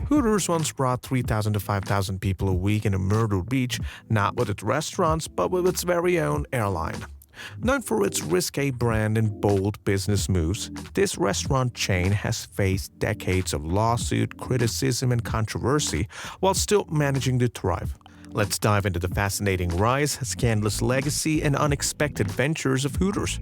Hooters once brought 3,000 to 5,000 people a week in a Myrtle Beach, not with its restaurants, but with its very own airline. Known for its risque brand and bold business moves, this restaurant chain has faced decades of lawsuit, criticism, and controversy while still managing to thrive. Let's dive into the fascinating rise, scandalous legacy, and unexpected ventures of Hooters.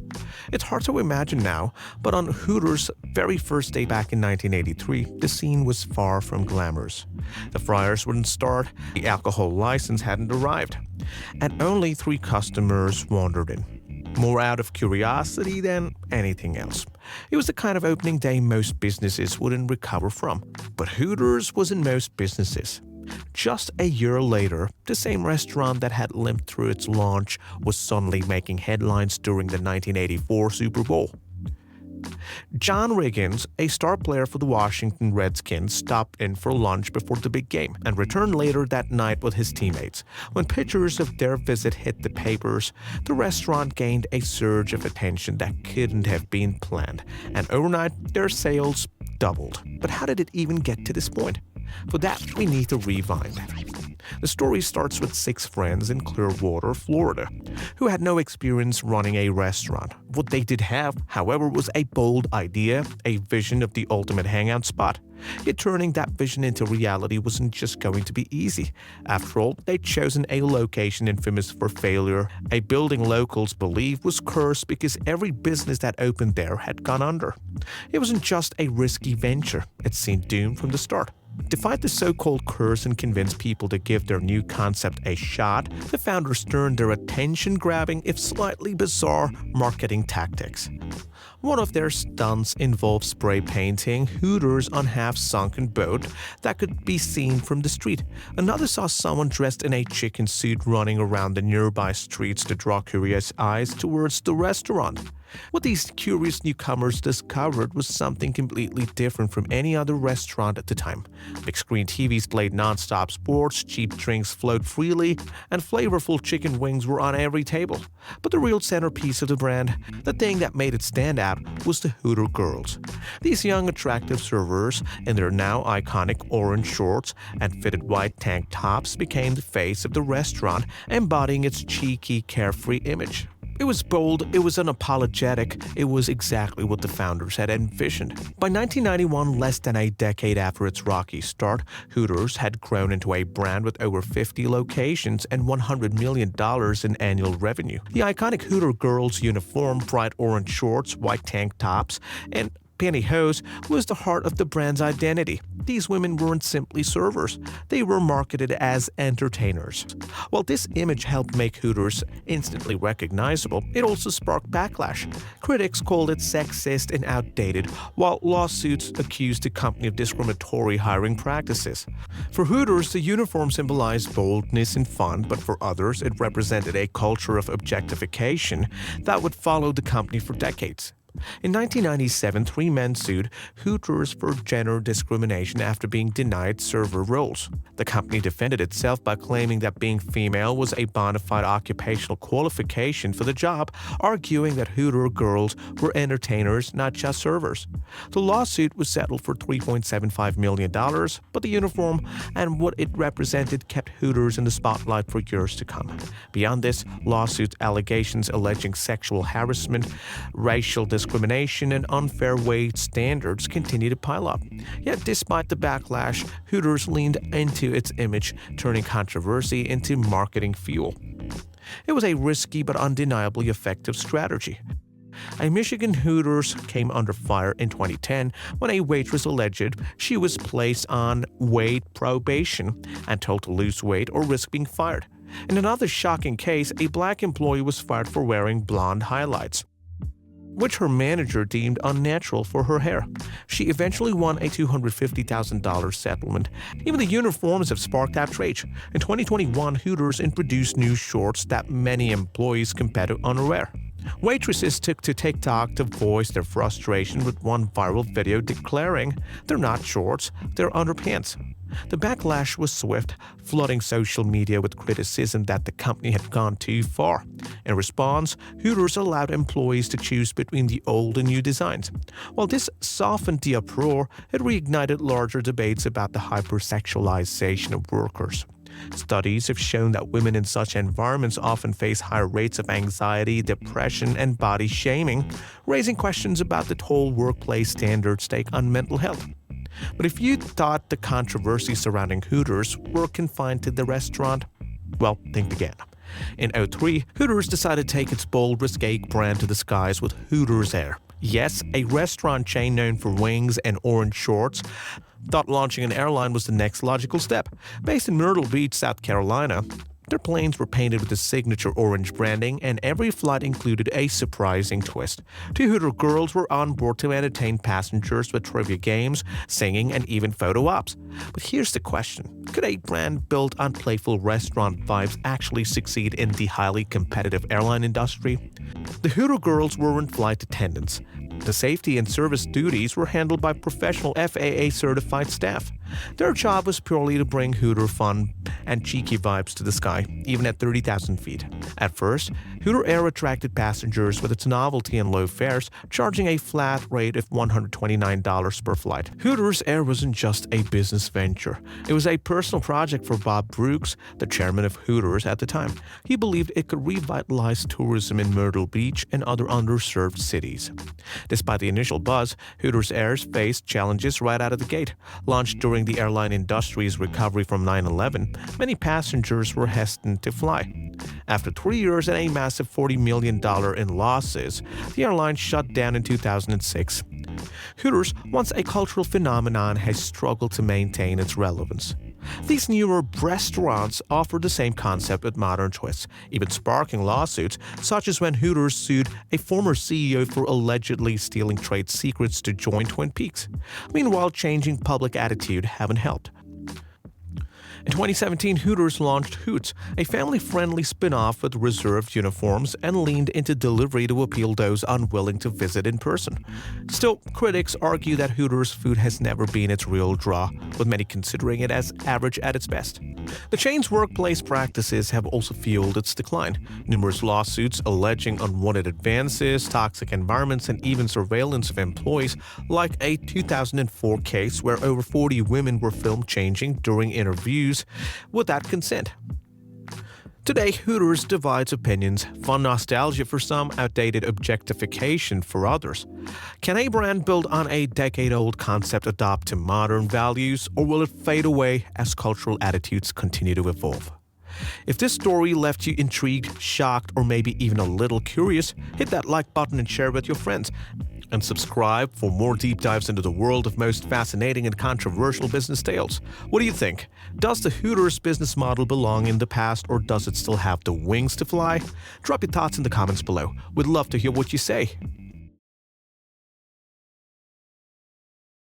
It's hard to imagine now, but on Hooters' very first day back in 1983, the scene was far from glamorous. The fryers wouldn't start, the alcohol license hadn't arrived, and only 3 customers wandered in. More out of curiosity than anything else. It was the kind of opening day most businesses wouldn't recover from, but Hooters was in most businesses. Just a year later, the same restaurant that had limped through its launch was suddenly making headlines during the 1984 Super Bowl. John Riggins, a star player for the Washington Redskins, stopped in for lunch before the big game and returned later that night with his teammates. When pictures of their visit hit the papers, the restaurant gained a surge of attention that couldn't have been planned, and overnight their sales doubled. But how did it even get to this point? For that, we need to rewind. The story starts with 6 friends in Clearwater, Florida, who had no experience running a restaurant. What they did have, however, was a bold idea, a vision of the ultimate hangout spot. Yet turning that vision into reality wasn't just going to be easy. After all, they'd chosen a location infamous for failure, a building locals believe was cursed because every business that opened there had gone under. It wasn't just a risky venture, it seemed doomed from the start. To fight the so-called curse and convince people to give their new concept a shot, the founders turned their attention-grabbing, if slightly bizarre, marketing tactics. One of their stunts involved spray painting Hooters on a half-sunken boat that could be seen from the street. Another saw someone dressed in a chicken suit running around the nearby streets to draw curious eyes towards the restaurant. What these curious newcomers discovered was something completely different from any other restaurant at the time. Big-screen TVs played non-stop sports, cheap drinks flowed freely, and flavorful chicken wings were on every table. But the real centerpiece of the brand, the thing that made it stand out, was the Hooter girls. These young, attractive servers, in their now iconic orange shorts and fitted white tank tops, became the face of the restaurant, embodying its cheeky, carefree image. It was bold, it was unapologetic, it was exactly what the founders had envisioned. By 1991, less than a decade after its rocky start, Hooters had grown into a brand with over 50 locations and $100 million in annual revenue. The iconic Hooter girls' uniform, bright orange shorts, white tank tops, and pantyhose was the heart of the brand's identity. These women weren't simply servers, they were marketed as entertainers. While this image helped make Hooters instantly recognizable, it also sparked backlash. Critics called it sexist and outdated, while lawsuits accused the company of discriminatory hiring practices. For Hooters, the uniform symbolized boldness and fun, but for others, it represented a culture of objectification that would follow the company for decades. In 1997, 3 men sued Hooters for gender discrimination after being denied server roles. The company defended itself by claiming that being female was a bona fide occupational qualification for the job, arguing that Hooter girls were entertainers, not just servers. The lawsuit was settled for $3.75 million, but the uniform and what it represented kept Hooters in the spotlight for years to come. Beyond this, lawsuit allegations alleging sexual harassment, racial discrimination, and unfair wage standards continue to pile up. Yet despite the backlash, Hooters leaned into its image, turning controversy into marketing fuel. It was a risky but undeniably effective strategy. A Michigan Hooters came under fire in 2010 when a waitress alleged she was placed on weight probation and told to lose weight or risk being fired. In another shocking case, a black employee was fired for wearing blonde highlights, which her manager deemed unnatural for her hair. She eventually won a $250,000 settlement. Even the uniforms have sparked outrage. In 2021, Hooters introduced new shorts that many employees compare to underwear. Waitresses took to TikTok to voice their frustration with one viral video declaring they're not shorts, they're underpants. The backlash was swift, flooding social media with criticism that the company had gone too far. In response, Hooters allowed employees to choose between the old and new designs. While this softened the uproar, it reignited larger debates about the hypersexualization of workers. Studies have shown that women in such environments often face higher rates of anxiety, depression, and body shaming, raising questions about the toll workplace standards take on mental health. But if you thought the controversies surrounding Hooters were confined to the restaurant, well, think again. In 2003, Hooters decided to take its bold, risque brand to the skies with Hooters Air. Yes, a restaurant chain known for wings and orange shorts thought launching an airline was the next logical step. Based in Myrtle Beach, South Carolina, their planes were painted with the signature orange branding, and every flight included a surprising twist. Two Hooter girls were on board to entertain passengers with trivia games, singing, and even photo ops. But here's the question. Could a brand built on playful restaurant vibes actually succeed in the highly competitive airline industry? The Hooter girls weren't flight attendants. The safety and service duties were handled by professional FAA-certified staff. Their job was purely to bring Hooter fun and cheeky vibes to the sky, even at 30,000 feet. At first, Hooter Air attracted passengers with its novelty and low fares, charging a flat rate of $129 per flight. Hooters Air wasn't just a business venture. It was a personal project for Bob Brooks, the chairman of Hooters at the time. He believed it could revitalize tourism in Myrtle Beach and other underserved cities. Despite the initial buzz, Hooters Air faced challenges right out of the gate. Launched during the airline industry's recovery from 9/11, many passengers were hesitant to fly. After 3 years and a massive $40 million in losses, the airline shut down in 2006. Hooters, once a cultural phenomenon, has struggled to maintain its relevance. These newer breastaurants offer the same concept with modern twists, even sparking lawsuits, such as when Hooters sued a former CEO for allegedly stealing trade secrets to join Twin Peaks. Meanwhile, changing public attitude haven't helped. In 2017, Hooters launched Hoots, a family-friendly spin-off with reserved uniforms, and leaned into delivery to appeal those unwilling to visit in person. Still, critics argue that Hooters food has never been its real draw, with many considering it as average at its best. The chain's workplace practices have also fueled its decline. Numerous lawsuits alleging unwanted advances, toxic environments, and even surveillance of employees, like a 2004 case where over 40 women were filmed changing during interviews without consent. Today, Hooters divides opinions, fun nostalgia for some, outdated objectification for others. Can a brand built on a decade-old concept adapt to modern values, or will it fade away as cultural attitudes continue to evolve? If this story left you intrigued, shocked, or maybe even a little curious, hit that like button and share with your friends. And subscribe for more deep dives into the world of most fascinating and controversial business tales. What do you think? Does the Hooters business model belong in the past, or does it still have the wings to fly? Drop your thoughts in the comments below. We'd love to hear what you say.